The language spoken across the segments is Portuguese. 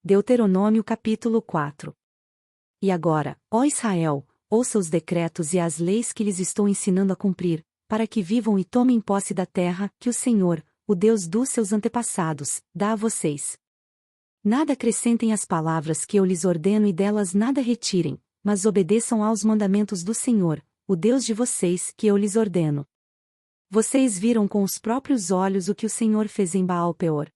Deuteronômio capítulo 4. E agora, ó Israel, ouça os decretos e as leis que lhes estou ensinando a cumprir, para que vivam e tomem posse da terra que o Senhor, o Deus dos seus antepassados, dá a vocês. Nada acrescentem às palavras que eu lhes ordeno e delas nada retirem, mas obedeçam aos mandamentos do Senhor, o Deus de vocês, que eu lhes ordeno. Vocês viram com os próprios olhos o que o Senhor fez em Baal-Peor.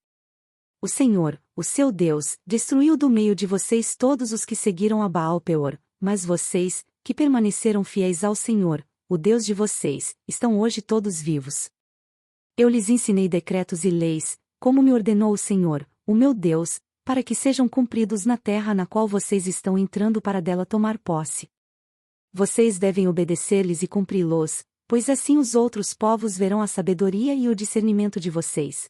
O Senhor, o seu Deus, destruiu do meio de vocês todos os que seguiram a Baal-Peor, mas vocês, que permaneceram fiéis ao Senhor, o Deus de vocês, estão hoje todos vivos. Eu lhes ensinei decretos e leis, como me ordenou o Senhor, o meu Deus, para que sejam cumpridos na terra na qual vocês estão entrando para dela tomar posse. Vocês devem obedecer-lhes e cumpri-los, pois assim os outros povos verão a sabedoria e o discernimento de vocês.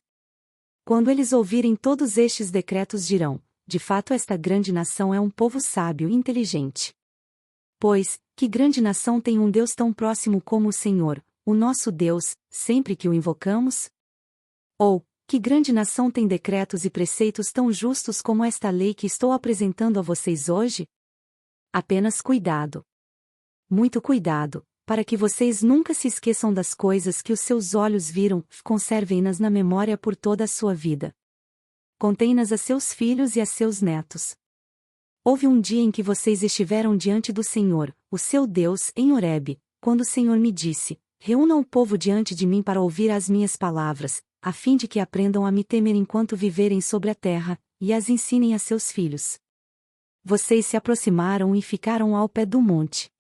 Quando eles ouvirem todos estes decretos dirão, de fato esta grande nação é um povo sábio e inteligente. Pois, que grande nação tem um Deus tão próximo como o Senhor, o nosso Deus, sempre que o invocamos? Ou, que grande nação tem decretos e preceitos tão justos como esta lei que estou apresentando a vocês hoje? Apenas cuidado. Muito cuidado, para que vocês nunca se esqueçam das coisas que os seus olhos viram, conservem-nas na memória por toda a sua vida. Contem-nas a seus filhos e a seus netos. Houve um dia em que vocês estiveram diante do Senhor, o seu Deus, em Horebe, quando o Senhor me disse: reúnam o povo diante de mim para ouvir as minhas palavras, a fim de que aprendam a me temer enquanto viverem sobre a terra, e as ensinem a seus filhos. Vocês se aproximaram e ficaram ao pé do monte.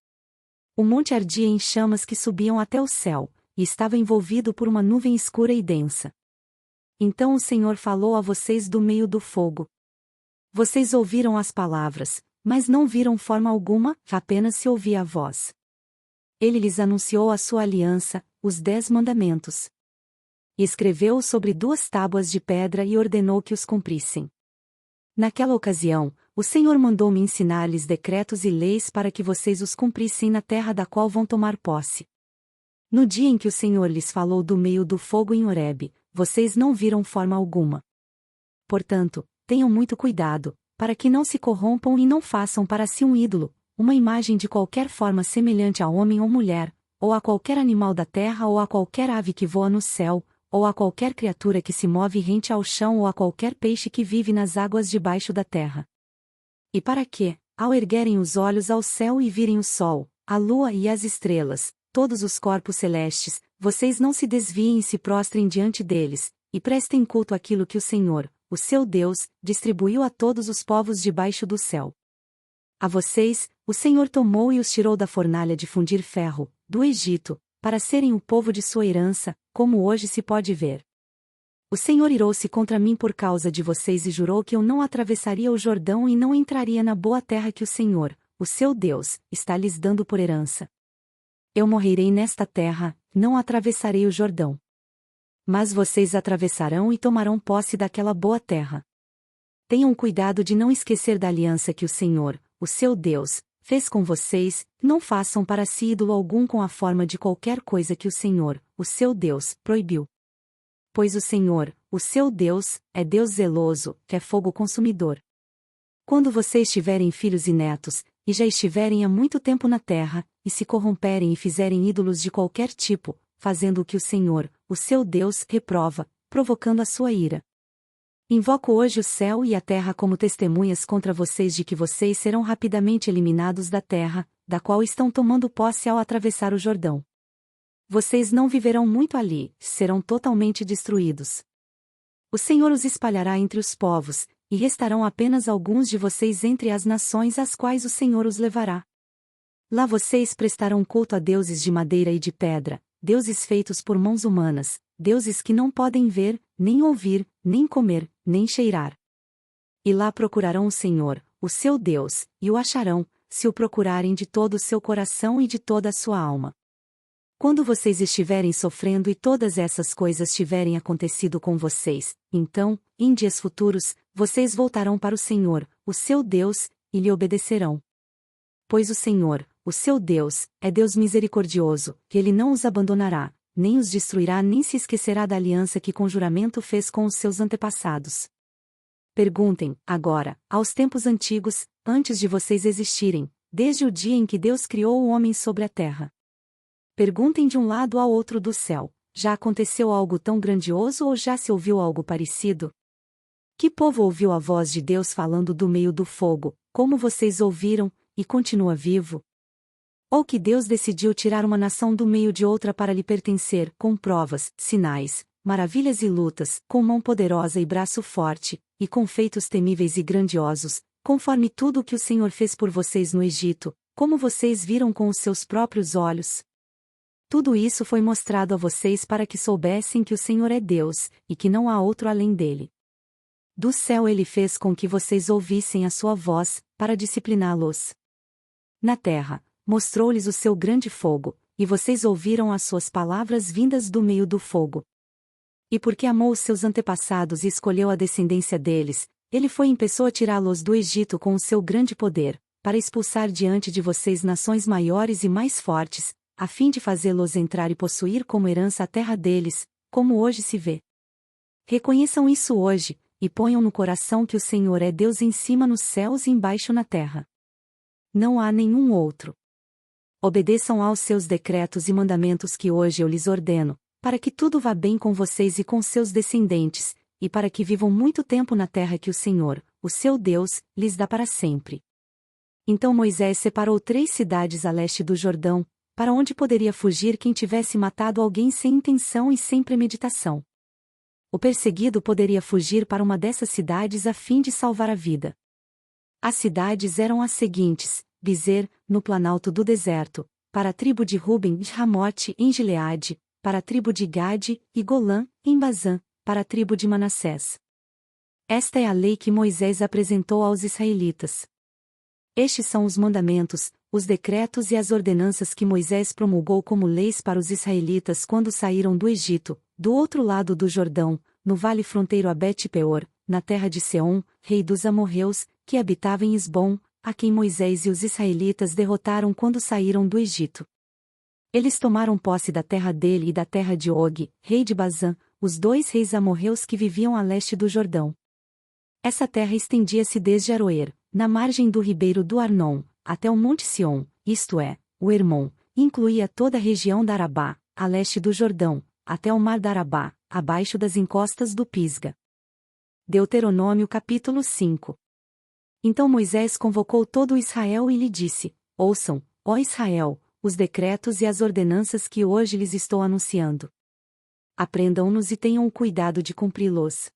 O monte ardia em chamas que subiam até o céu, e estava envolvido por uma nuvem escura e densa. Então o Senhor falou a vocês do meio do fogo. Vocês ouviram as palavras, mas não viram forma alguma, apenas se ouvia a voz. Ele lhes anunciou a sua aliança, os 10 mandamentos. E escreveu-os sobre 2 tábuas de pedra e ordenou que os cumprissem. Naquela ocasião, o Senhor mandou-me ensinar-lhes decretos e leis para que vocês os cumprissem na terra da qual vão tomar posse. No dia em que o Senhor lhes falou do meio do fogo em Horebe, vocês não viram forma alguma. Portanto, tenham muito cuidado, para que não se corrompam e não façam para si um ídolo, uma imagem de qualquer forma semelhante a homem ou mulher, ou a qualquer animal da terra ou a qualquer ave que voa no céu, ou a qualquer criatura que se move rente ao chão ou a qualquer peixe que vive nas águas debaixo da terra. E para que, ao erguerem os olhos ao céu e virem o sol, a lua e as estrelas, todos os corpos celestes, vocês não se desviem e se prostrem diante deles, e prestem culto àquilo que o Senhor, o seu Deus, distribuiu a todos os povos debaixo do céu. A vocês, o Senhor tomou e os tirou da fornalha de fundir ferro, do Egito, para serem o povo de sua herança, como hoje se pode ver. O Senhor irou-se contra mim por causa de vocês e jurou que eu não atravessaria o Jordão e não entraria na boa terra que o Senhor, o seu Deus, está lhes dando por herança. Eu morrerei nesta terra, não atravessarei o Jordão. Mas vocês atravessarão e tomarão posse daquela boa terra. Tenham cuidado de não esquecer da aliança que o Senhor, o seu Deus, fez com vocês, não façam para si ídolo algum com a forma de qualquer coisa que o Senhor, o seu Deus, proibiu. Pois o Senhor, o seu Deus, é Deus zeloso, que é fogo consumidor. Quando vocês tiverem filhos e netos, e já estiverem há muito tempo na terra, e se corromperem e fizerem ídolos de qualquer tipo, fazendo o que o Senhor, o seu Deus, reprova, provocando a sua ira. Invoco hoje o céu e a terra como testemunhas contra vocês de que vocês serão rapidamente eliminados da terra, da qual estão tomando posse ao atravessar o Jordão. Vocês não viverão muito ali, serão totalmente destruídos. O Senhor os espalhará entre os povos, e restarão apenas alguns de vocês entre as nações às quais o Senhor os levará. Lá vocês prestarão culto a deuses de madeira e de pedra, deuses feitos por mãos humanas, deuses que não podem ver, nem ouvir, nem comer, nem cheirar. E lá procurarão o Senhor, o seu Deus, e o acharão, se o procurarem de todo o seu coração e de toda a sua alma. Quando vocês estiverem sofrendo e todas essas coisas tiverem acontecido com vocês, então, em dias futuros, vocês voltarão para o Senhor, o seu Deus, e lhe obedecerão. Pois o Senhor, o seu Deus, é Deus misericordioso, que ele não os abandonará, nem os destruirá nem se esquecerá da aliança que com juramento fez com os seus antepassados. Perguntem, agora, aos tempos antigos, antes de vocês existirem, desde o dia em que Deus criou o homem sobre a terra. Perguntem de um lado ao outro do céu: já aconteceu algo tão grandioso ou já se ouviu algo parecido? Que povo ouviu a voz de Deus falando do meio do fogo, como vocês ouviram, e continua vivo? Ou que Deus decidiu tirar uma nação do meio de outra para lhe pertencer, com provas, sinais, maravilhas e lutas, com mão poderosa e braço forte, e com feitos temíveis e grandiosos, conforme tudo o que o Senhor fez por vocês no Egito, como vocês viram com os seus próprios olhos? Tudo isso foi mostrado a vocês para que soubessem que o Senhor é Deus, e que não há outro além dele. Do céu ele fez com que vocês ouvissem a sua voz, para discipliná-los. Na terra, mostrou-lhes o seu grande fogo, e vocês ouviram as suas palavras vindas do meio do fogo. E porque amou os seus antepassados e escolheu a descendência deles, ele foi em pessoa tirá-los do Egito com o seu grande poder, para expulsar diante de vocês nações maiores e mais fortes, a fim de fazê-los entrar e possuir como herança a terra deles, como hoje se vê. Reconheçam isso hoje, e ponham no coração que o Senhor é Deus em cima nos céus e embaixo na terra. Não há nenhum outro. Obedeçam aos seus decretos e mandamentos que hoje eu lhes ordeno, para que tudo vá bem com vocês e com seus descendentes, e para que vivam muito tempo na terra que o Senhor, o seu Deus, lhes dá para sempre. Então Moisés separou 3 cidades a leste do Jordão, para onde poderia fugir quem tivesse matado alguém sem intenção e sem premeditação. O perseguido poderia fugir para uma dessas cidades a fim de salvar a vida. As cidades eram as seguintes: Bizer, no planalto do deserto, para a tribo de Ruben, Ramote, em Gileade, para a tribo de Gade, e Golã, em Bazã, para a tribo de Manassés. Esta é a lei que Moisés apresentou aos israelitas. Estes são os mandamentos, os decretos e as ordenanças que Moisés promulgou como leis para os israelitas quando saíram do Egito, do outro lado do Jordão, no vale fronteiro a Bet-peor, na terra de Seom, rei dos amorreus, que habitava em Esbom, a quem Moisés e os israelitas derrotaram quando saíram do Egito. Eles tomaram posse da terra dele e da terra de Og, rei de Bazã, os 2 reis amorreus que viviam a leste do Jordão. Essa terra estendia-se desde Aroer, na margem do ribeiro do Arnon, até o Monte Sion, isto é, o Hermon, e incluía toda a região da Arabá, a leste do Jordão, até o mar da Arabá, abaixo das encostas do Pisga. Deuteronômio capítulo 5. Então Moisés convocou todo o Israel e lhe disse: Ouçam, ó Israel, os decretos e as ordenanças que hoje lhes estou anunciando. Aprendam-nos e tenham o cuidado de cumpri-los.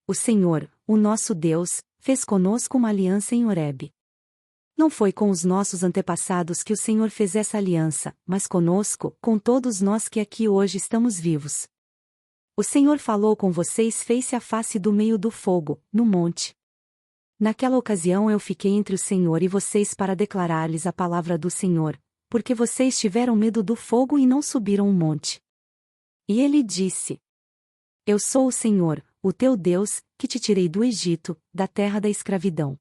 O Senhor, o nosso Deus, fez conosco uma aliança em Horebe. Não foi com os nossos antepassados que o Senhor fez essa aliança, mas conosco, com todos nós que aqui hoje estamos vivos. O Senhor falou com vocês face a face do meio do fogo, no monte. Naquela ocasião eu fiquei entre o Senhor e vocês para declarar-lhes a palavra do Senhor, porque vocês tiveram medo do fogo e não subiram o monte. E ele disse: Eu sou o Senhor, o teu Deus, que te tirei do Egito, da terra da escravidão.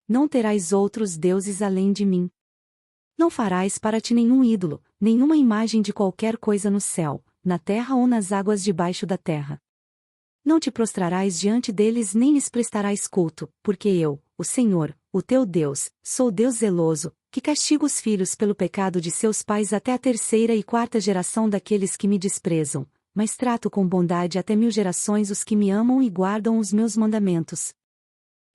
Não terás outros deuses além de mim. Não farás para ti nenhum ídolo, nenhuma imagem de qualquer coisa no céu, na terra ou nas águas debaixo da terra. Não te prostrarás diante deles nem lhes prestarás culto, porque eu, o Senhor, o teu Deus, sou Deus zeloso, que castigo os filhos pelo pecado de seus pais até a 3ª e 4ª geração daqueles que me desprezam, mas trato com bondade até 1000 gerações os que me amam e guardam os meus mandamentos.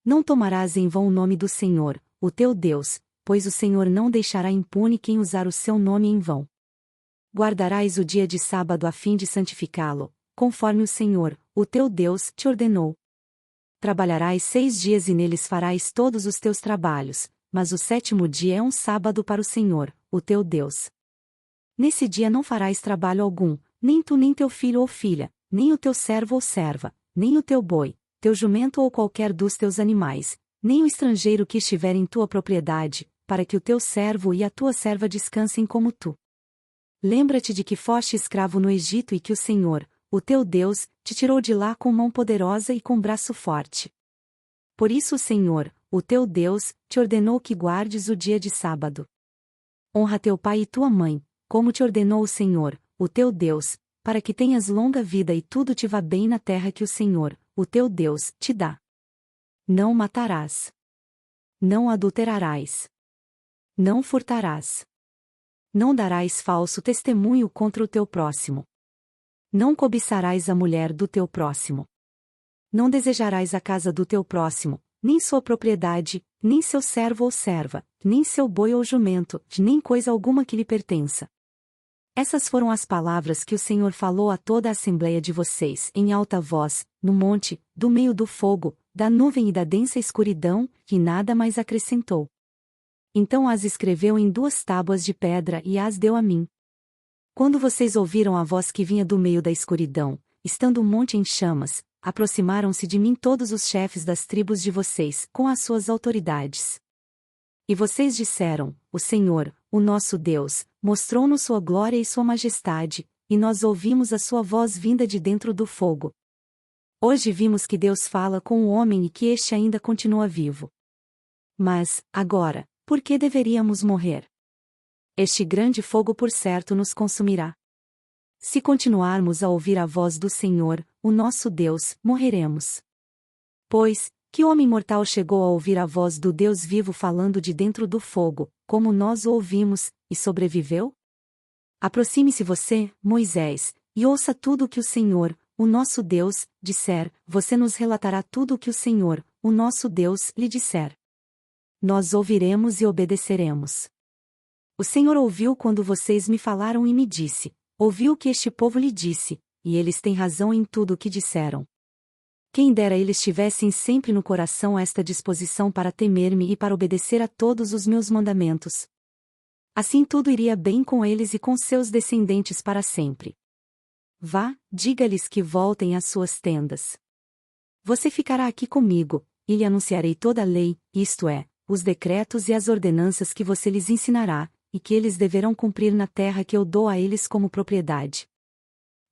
Não tomarás em vão o nome do Senhor, o teu Deus, pois o Senhor não deixará impune quem usar o seu nome em vão. Guardarás o dia de sábado a fim de santificá-lo, conforme o Senhor, o teu Deus, te ordenou. Trabalharás 6 dias e neles farás todos os teus trabalhos, mas o 7º dia é um sábado para o Senhor, o teu Deus. Nesse dia não farás trabalho algum, nem tu nem teu filho ou filha, nem o teu servo ou serva, nem o teu boi, teu jumento ou qualquer dos teus animais, nem o estrangeiro que estiver em tua propriedade, para que o teu servo e a tua serva descansem como tu. Lembra-te de que foste escravo no Egito e que o Senhor, o teu Deus, te tirou de lá com mão poderosa e com braço forte. Por isso o Senhor, o teu Deus, te ordenou que guardes o dia de sábado. Honra teu pai e tua mãe, como te ordenou o Senhor, o teu Deus, para que tenhas longa vida e tudo te vá bem na terra que o Senhor, o teu Deus, te dá. Não matarás. Não adulterarás. Não furtarás. Não darás falso testemunho contra o teu próximo. Não cobiçarás a mulher do teu próximo. Não desejarás a casa do teu próximo, nem sua propriedade, nem seu servo ou serva, nem seu boi ou jumento, nem coisa alguma que lhe pertença. Essas foram as palavras que o Senhor falou a toda a assembleia de vocês em alta voz, no monte, do meio do fogo, da nuvem e da densa escuridão, e nada mais acrescentou. Então as escreveu em 2 tábuas de pedra e as deu a mim. Quando vocês ouviram a voz que vinha do meio da escuridão, estando o monte em chamas, aproximaram-se de mim todos os chefes das tribos de vocês, com as suas autoridades. E vocês disseram: o Senhor, o nosso Deus, mostrou-nos sua glória e sua majestade, e nós ouvimos a sua voz vinda de dentro do fogo. Hoje vimos que Deus fala com o homem e que este ainda continua vivo. Mas, agora, por que deveríamos morrer? Este grande fogo por certo nos consumirá. Se continuarmos a ouvir a voz do Senhor, o nosso Deus, morreremos. Pois, que homem mortal chegou a ouvir a voz do Deus vivo falando de dentro do fogo, como nós o ouvimos, e sobreviveu? Aproxime-se você, Moisés, e ouça tudo o que o Senhor, o nosso Deus, disser, você nos relatará tudo o que o Senhor, o nosso Deus, lhe disser. Nós ouviremos e obedeceremos. O Senhor ouviu quando vocês me falaram e me disse, ouviu o que este povo lhe disse, e eles têm razão em tudo o que disseram. Quem dera eles tivessem sempre no coração esta disposição para temer-me e para obedecer a todos os meus mandamentos. Assim tudo iria bem com eles e com seus descendentes para sempre. Vá, diga-lhes que voltem às suas tendas. Você ficará aqui comigo, e lhe anunciarei toda a lei, isto é, os decretos e as ordenanças que você lhes ensinará, e que eles deverão cumprir na terra que eu dou a eles como propriedade.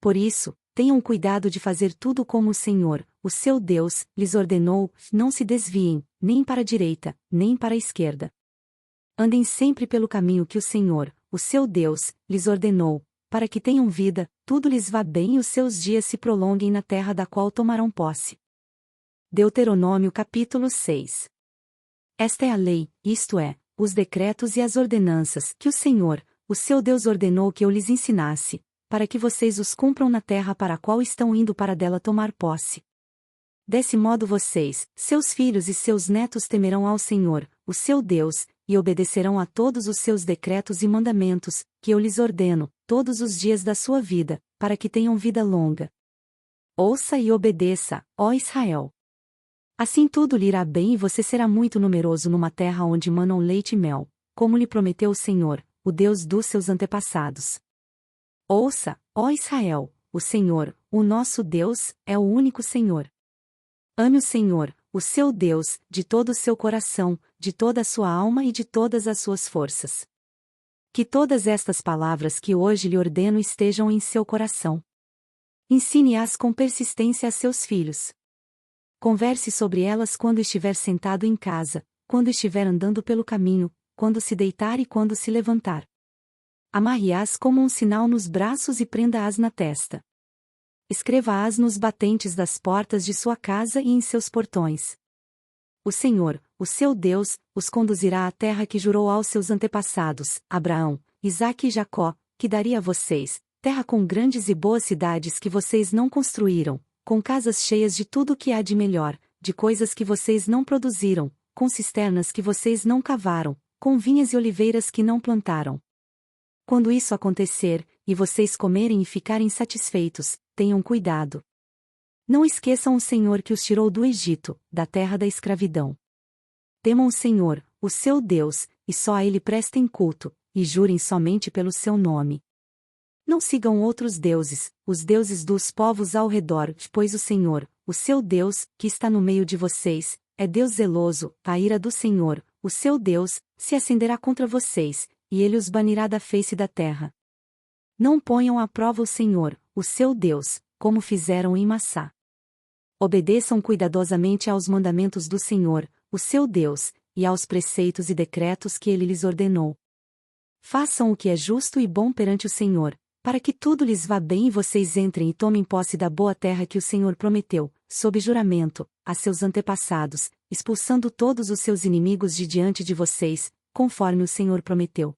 Por isso, tenham cuidado de fazer tudo como o Senhor, o seu Deus, lhes ordenou, não se desviem, nem para a direita, nem para a esquerda. Andem sempre pelo caminho que o Senhor, o seu Deus, lhes ordenou, para que tenham vida, tudo lhes vá bem e os seus dias se prolonguem na terra da qual tomarão posse. Deuteronômio capítulo 6. Esta é a lei, isto é, os decretos e as ordenanças que o Senhor, o seu Deus ordenou que eu lhes ensinasse, para que vocês os cumpram na terra para a qual estão indo para dela tomar posse. Desse modo vocês, seus filhos e seus netos temerão ao Senhor, o seu Deus, e obedecerão a todos os seus decretos e mandamentos, que eu lhes ordeno, todos os dias da sua vida, para que tenham vida longa. Ouça e obedeça, ó Israel. Assim tudo lhe irá bem e você será muito numeroso numa terra onde manam leite e mel, como lhe prometeu o Senhor, o Deus dos seus antepassados. Ouça, ó Israel, o Senhor, o nosso Deus, é o único Senhor. Ame o Senhor, o seu Deus, de todo o seu coração, de toda a sua alma e de todas as suas forças. Que todas estas palavras que hoje lhe ordeno estejam em seu coração. Ensine-as com persistência a seus filhos. Converse sobre elas quando estiver sentado em casa, quando estiver andando pelo caminho, quando se deitar e quando se levantar. Amarre-as como um sinal nos braços e prenda-as na testa. Escreva-as nos batentes das portas de sua casa e em seus portões. O Senhor, o seu Deus, os conduzirá à terra que jurou aos seus antepassados, Abraão, Isaque e Jacó, que daria a vocês, terra com grandes e boas cidades que vocês não construíram, com casas cheias de tudo o que há de melhor, de coisas que vocês não produziram, com cisternas que vocês não cavaram, com vinhas e oliveiras que não plantaram. Quando isso acontecer, e vocês comerem e ficarem satisfeitos, tenham cuidado. Não esqueçam o Senhor que os tirou do Egito, da terra da escravidão. Temam o Senhor, o seu Deus, e só a Ele prestem culto, e jurem somente pelo seu nome. Não sigam outros deuses, os deuses dos povos ao redor, pois o Senhor, o seu Deus, que está no meio de vocês, é Deus zeloso, a ira do Senhor, o seu Deus, se acenderá contra vocês, e ele os banirá da face da terra. Não ponham à prova o Senhor, o seu Deus, como fizeram em Massá. Obedeçam cuidadosamente aos mandamentos do Senhor, o seu Deus, e aos preceitos e decretos que ele lhes ordenou. Façam o que é justo e bom perante o Senhor, para que tudo lhes vá bem e vocês entrem e tomem posse da boa terra que o Senhor prometeu, sob juramento, a seus antepassados, expulsando todos os seus inimigos de diante de vocês, conforme o Senhor prometeu.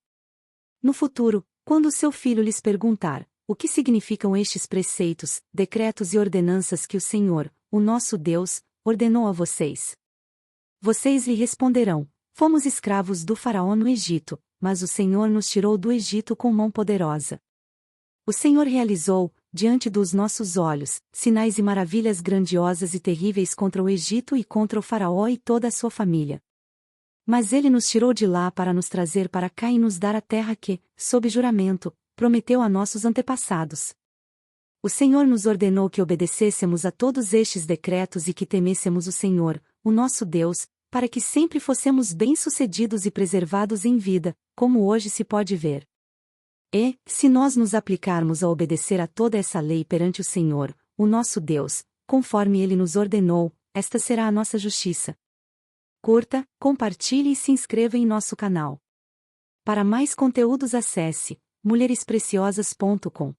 No futuro, quando seu filho lhes perguntar, o que significam estes preceitos, decretos e ordenanças que o Senhor, o nosso Deus, ordenou a vocês? Vocês lhe responderão: fomos escravos do faraó no Egito, mas o Senhor nos tirou do Egito com mão poderosa. O Senhor realizou, diante dos nossos olhos, sinais e maravilhas grandiosas e terríveis contra o Egito e contra o faraó e toda a sua família. Mas ele nos tirou de lá para nos trazer para cá e nos dar a terra que, sob juramento, prometeu a nossos antepassados. O Senhor nos ordenou que obedecêssemos a todos estes decretos e que temêssemos o Senhor, o nosso Deus, para que sempre fossemos bem-sucedidos e preservados em vida, como hoje se pode ver. E, se nós nos aplicarmos a obedecer a toda essa lei perante o Senhor, o nosso Deus, conforme Ele nos ordenou, esta será a nossa justiça. Curta, compartilhe e se inscreva em nosso canal. Para mais conteúdos acesse mulherespreciosas.com.